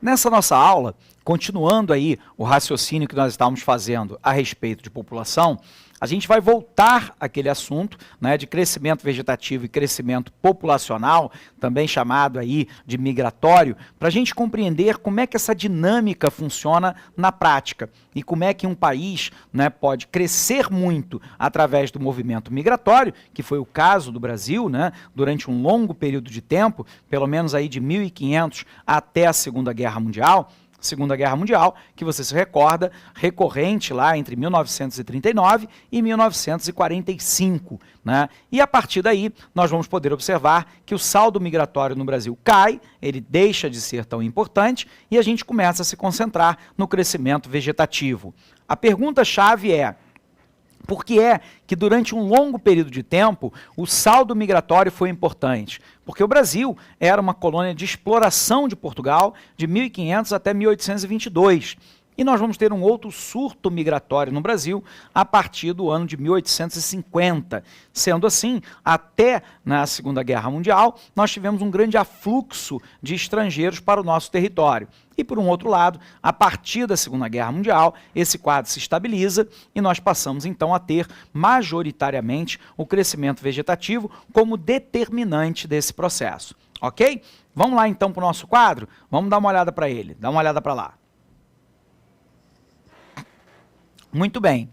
Nessa nossa aula, continuando aí o raciocínio que nós estávamos fazendo a respeito de população, a gente vai voltar àquele assunto, né, de crescimento vegetativo e crescimento populacional, também chamado aí de migratório, para a gente compreender como é que essa dinâmica funciona na prática e como é que um país, né, pode crescer muito através do movimento migratório, que foi o caso do Brasil, né, durante um longo período de tempo, pelo menos aí de 1500 até a Segunda Guerra Mundial, que você se recorda, recorrente lá entre 1939 e 1945. Né? E a partir daí, nós vamos poder observar que o saldo migratório no Brasil cai, ele deixa de ser tão importante e a gente começa a se concentrar no crescimento vegetativo. A pergunta-chave é: por que é que durante um longo período de tempo o saldo migratório foi importante? Porque o Brasil era uma colônia de exploração de Portugal de 1500 até 1822. E nós vamos ter um outro surto migratório no Brasil a partir do ano de 1850. Sendo assim, até na Segunda Guerra Mundial, nós tivemos um grande afluxo de estrangeiros para o nosso território. E, por um outro lado, a partir da Segunda Guerra Mundial, esse quadro se estabiliza e nós passamos, então, a ter majoritariamente o crescimento vegetativo como determinante desse processo. Ok? Vamos lá, então, para o nosso quadro? Vamos dar uma olhada para ele. Dá uma olhada para lá. Muito bem.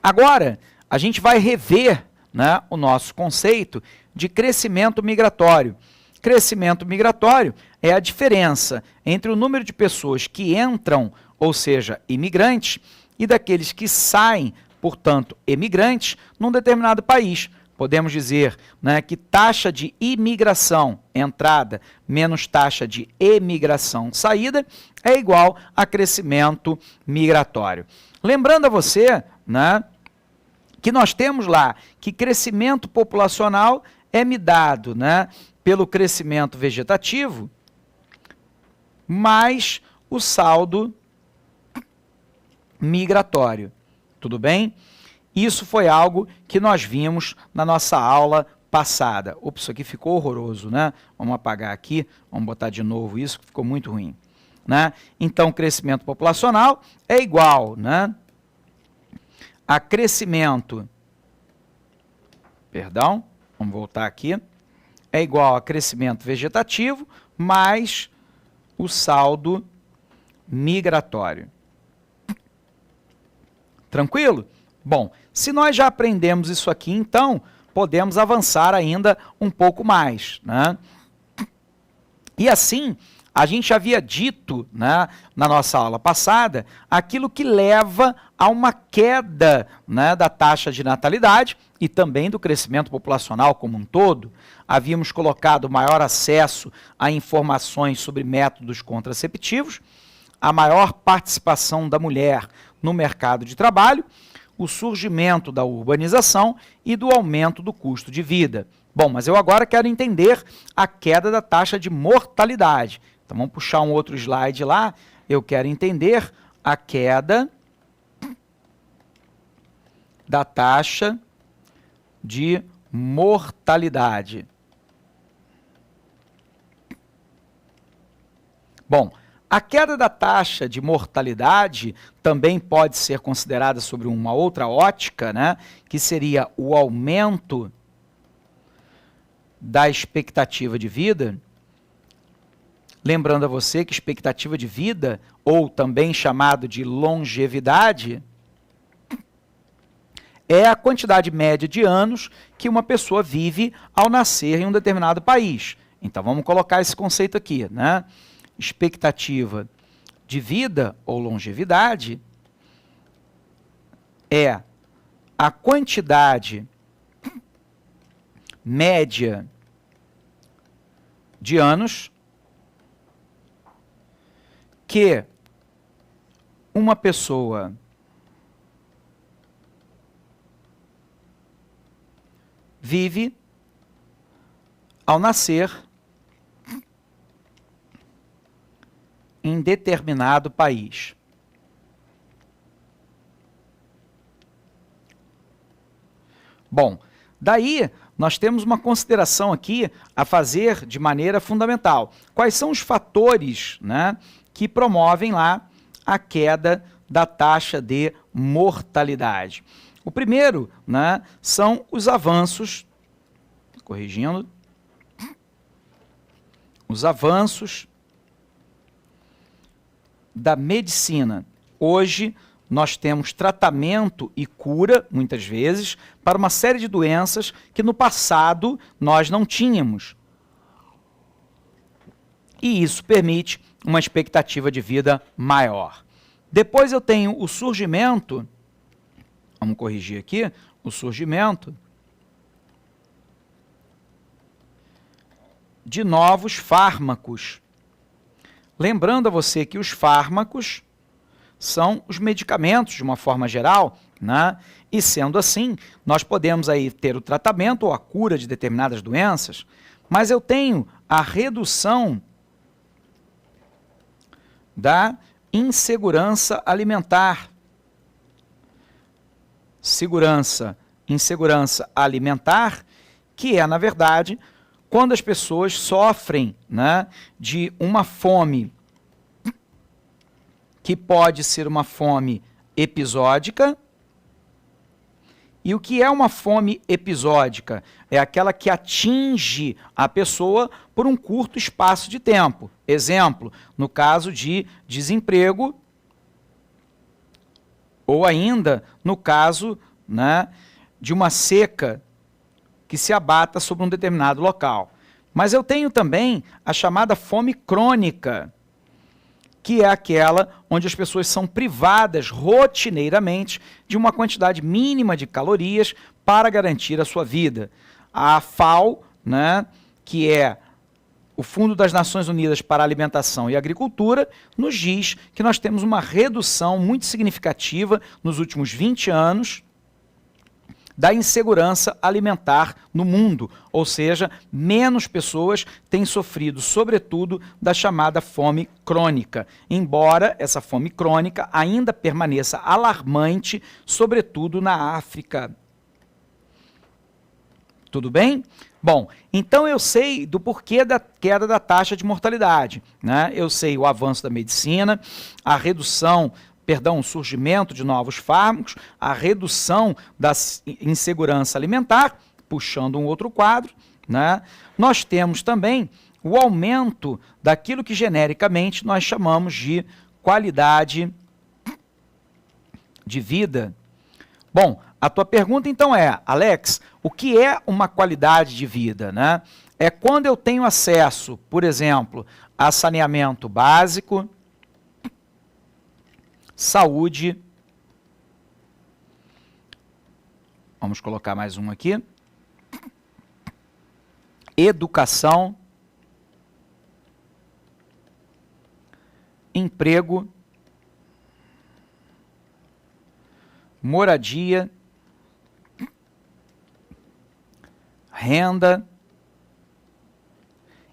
Agora, a gente vai rever, né, o nosso conceito de crescimento migratório. Crescimento migratório é a diferença entre o número de pessoas que entram, ou seja, imigrantes, e daqueles que saem, portanto, emigrantes, num determinado país. Podemos dizer, né, que taxa de imigração, entrada, menos taxa de emigração, saída, é igual a crescimento migratório. Lembrando a você, né, que nós temos lá que crescimento populacional é medado, né, pelo crescimento vegetativo, mais o saldo migratório. Tudo bem? Isso foi algo que nós vimos na nossa aula passada. Ops, isso aqui ficou horroroso, né? Vamos apagar aqui, vamos botar de novo isso, que ficou muito ruim. Né? Então, crescimento populacional é igual, né, a crescimento, vamos voltar aqui, é igual a crescimento vegetativo mais o saldo migratório. Tranquilo? Bom, se nós já aprendemos isso aqui, então podemos avançar ainda um pouco mais. Né? E assim, a gente havia dito, né, na nossa aula passada, aquilo que leva a uma queda, né, da taxa de natalidade e também do crescimento populacional como um todo. Havíamos colocado maior acesso a informações sobre métodos contraceptivos, a maior participação da mulher no mercado de trabalho, o surgimento da urbanização e do aumento do custo de vida. Bom, mas eu agora quero entender a queda da taxa de mortalidade. Então, vamos puxar um outro slide lá. Eu quero entender a queda da taxa de mortalidade. Bom, a queda da taxa de mortalidade também pode ser considerada sobre uma outra ótica, né, que seria o aumento da expectativa de vida. Lembrando a você que expectativa de vida, ou também chamado de longevidade, é a quantidade média de anos que uma pessoa vive ao nascer em um determinado país. Então, vamos colocar esse conceito aqui, né? Expectativa de vida ou longevidade é a quantidade média de anos que uma pessoa vive ao nascer em determinado país. Bom, daí nós temos uma consideração aqui a fazer de maneira fundamental. Quais são os fatores, né, que promovem lá a queda da taxa de mortalidade. O primeiro, né, são os avanços, corrigindo, os avanços da medicina. Hoje, nós temos tratamento e cura, muitas vezes, para uma série de doenças que no passado nós não tínhamos. E isso permite uma expectativa de vida maior. Depois eu tenho o surgimento, vamos corrigir aqui, o surgimento de novos fármacos. Lembrando a você que os fármacos são os medicamentos de uma forma geral, né? E sendo assim, nós podemos aí ter o tratamento ou a cura de determinadas doenças, mas eu tenho a redução da insegurança alimentar. Insegurança alimentar, que é, na verdade, quando as pessoas sofrem, né, de uma fome que pode ser uma fome episódica. E o que é uma fome episódica? É aquela que atinge a pessoa por um curto espaço de tempo. Exemplo, no caso de desemprego, ou ainda no caso, né, de uma seca que se abata sobre um determinado local. Mas eu tenho também a chamada fome crônica, que é aquela onde as pessoas são privadas rotineiramente de uma quantidade mínima de calorias para garantir a sua vida. A FAO, né, que é o Fundo das Nações Unidas para a Alimentação e Agricultura, nos diz que nós temos uma redução muito significativa nos últimos 20 anos da insegurança alimentar no mundo, ou seja, menos pessoas têm sofrido, sobretudo, da chamada fome crônica, embora essa fome crônica ainda permaneça alarmante, sobretudo na África. Tudo bem? Bom, então eu sei do porquê da queda da taxa de mortalidade, né? Eu sei o avanço da medicina, a redução, o surgimento de novos fármacos, a redução da insegurança alimentar, puxando um outro quadro, né? Nós temos também o aumento daquilo que genericamente nós chamamos de qualidade de vida. Bom, a tua pergunta então é, Alex, o que é uma qualidade de vida, né? É quando eu tenho acesso, por exemplo, a saneamento básico, saúde, vamos colocar mais um aqui, educação, emprego, moradia, renda,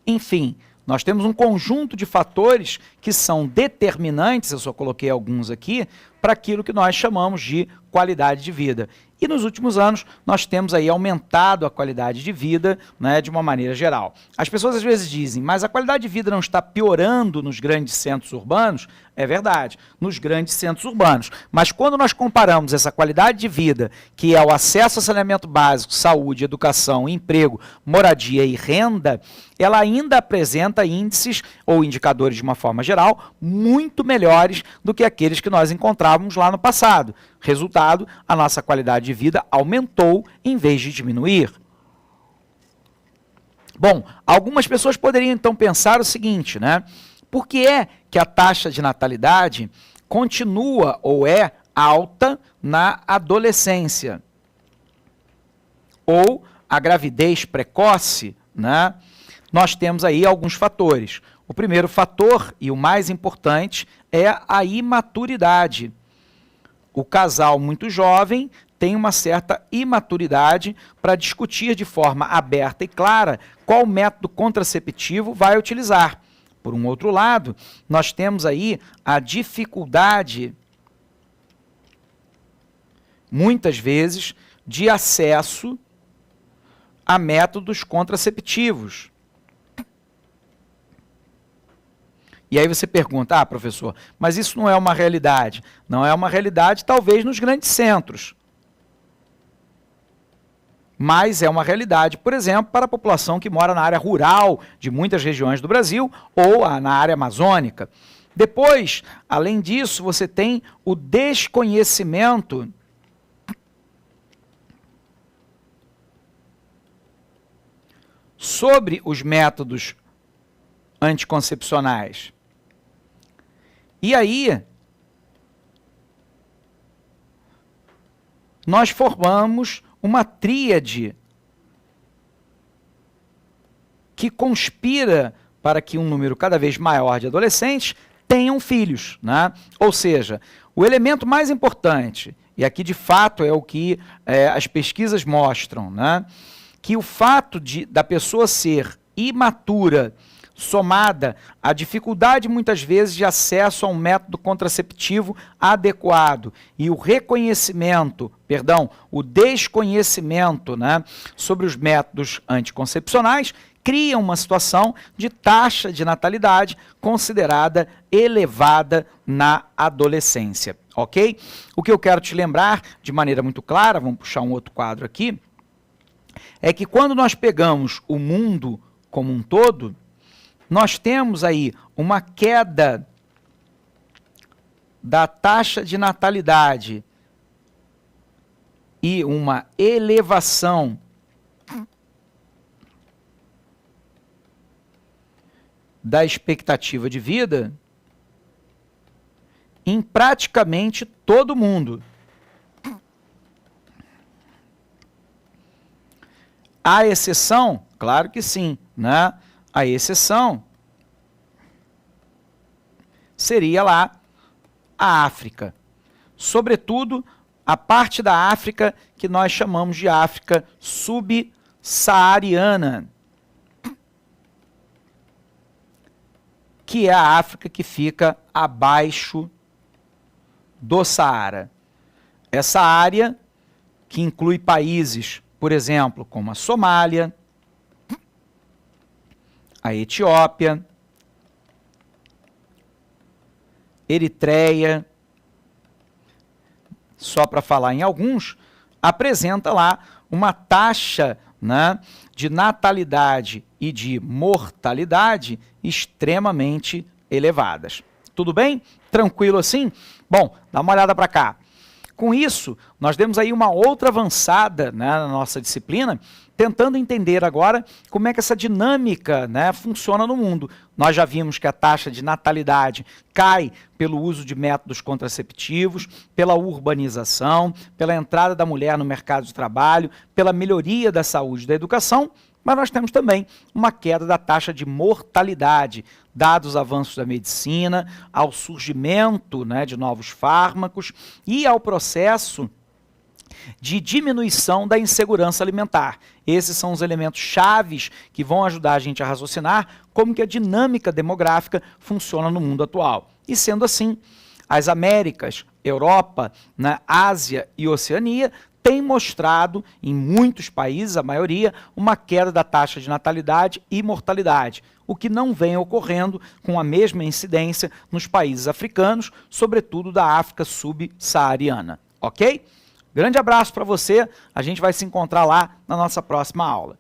enfim, nós temos um conjunto de fatores que são determinantes, eu só coloquei alguns aqui, para aquilo que nós chamamos de qualidade de vida. E nos últimos anos, nós temos aí aumentado a qualidade de vida, né, de uma maneira geral. As pessoas às vezes dizem, mas a qualidade de vida não está piorando nos grandes centros urbanos? É verdade, nos grandes centros urbanos. Mas quando nós comparamos essa qualidade de vida, que é o acesso a saneamento básico, saúde, educação, emprego, moradia e renda, ela ainda apresenta índices ou indicadores de uma forma geral muito melhores do que aqueles que nós encontrávamos lá no passado. Resultado, a nossa qualidade de vida aumentou em vez de diminuir. Bom, algumas pessoas poderiam então pensar o seguinte, né? Por que é que a taxa de natalidade continua ou é alta na adolescência? Ou a gravidez precoce, né? Nós temos aí alguns fatores. O primeiro fator, e o mais importante, é a imaturidade. O casal muito jovem tem uma certa imaturidade para discutir de forma aberta e clara qual método contraceptivo vai utilizar. Por um outro lado, nós temos aí a dificuldade, muitas vezes, de acesso a métodos contraceptivos. E aí você pergunta, professor, mas isso não é uma realidade? Não é uma realidade, talvez, nos grandes centros. Mas é uma realidade, por exemplo, para a população que mora na área rural de muitas regiões do Brasil ou na área amazônica. Depois, além disso, você tem o desconhecimento sobre os métodos anticoncepcionais. E aí, nós formamos uma tríade que conspira para que um número cada vez maior de adolescentes tenham filhos, né? Ou seja, o elemento mais importante, e aqui de fato é o que as pesquisas mostram, né? Que o fato da pessoa ser imatura, somada à dificuldade muitas vezes de acesso a um método contraceptivo adequado e o o desconhecimento, né, sobre os métodos anticoncepcionais, cria uma situação de taxa de natalidade considerada elevada na adolescência, ok? O que eu quero te lembrar de maneira muito clara, vamos puxar um outro quadro aqui, é que quando nós pegamos o mundo como um todo, nós temos aí uma queda da taxa de natalidade e uma elevação da expectativa de vida em praticamente todo mundo. Há exceção? Claro que sim, né? A exceção seria lá a África. Sobretudo, a parte da África que nós chamamos de África subsaariana, que é a África que fica abaixo do Saara. Essa área que inclui países, por exemplo, como a Somália, a Etiópia, Eritreia, só para falar em alguns, apresenta lá uma taxa, né, de natalidade e de mortalidade extremamente elevadas. Tudo bem? Tranquilo assim? Bom, dá uma olhada para cá. Com isso, nós demos aí uma outra avançada, né, na nossa disciplina, tentando entender agora como é que essa dinâmica, né, funciona no mundo. Nós já vimos que a taxa de natalidade cai pelo uso de métodos contraceptivos, pela urbanização, pela entrada da mulher no mercado de trabalho, pela melhoria da saúde e da educação, mas nós temos também uma queda da taxa de mortalidade, dados os avanços da medicina, ao surgimento, né, de novos fármacos e ao processo de diminuição da insegurança alimentar. Esses são os elementos chaves que vão ajudar a gente a raciocinar como que a dinâmica demográfica funciona no mundo atual. E sendo assim, as Américas, Europa, né, Ásia e Oceania têm mostrado, em muitos países, a maioria, uma queda da taxa de natalidade e mortalidade, o que não vem ocorrendo com a mesma incidência nos países africanos, sobretudo da África subsaariana. Ok? Grande abraço para você, a gente vai se encontrar lá na nossa próxima aula.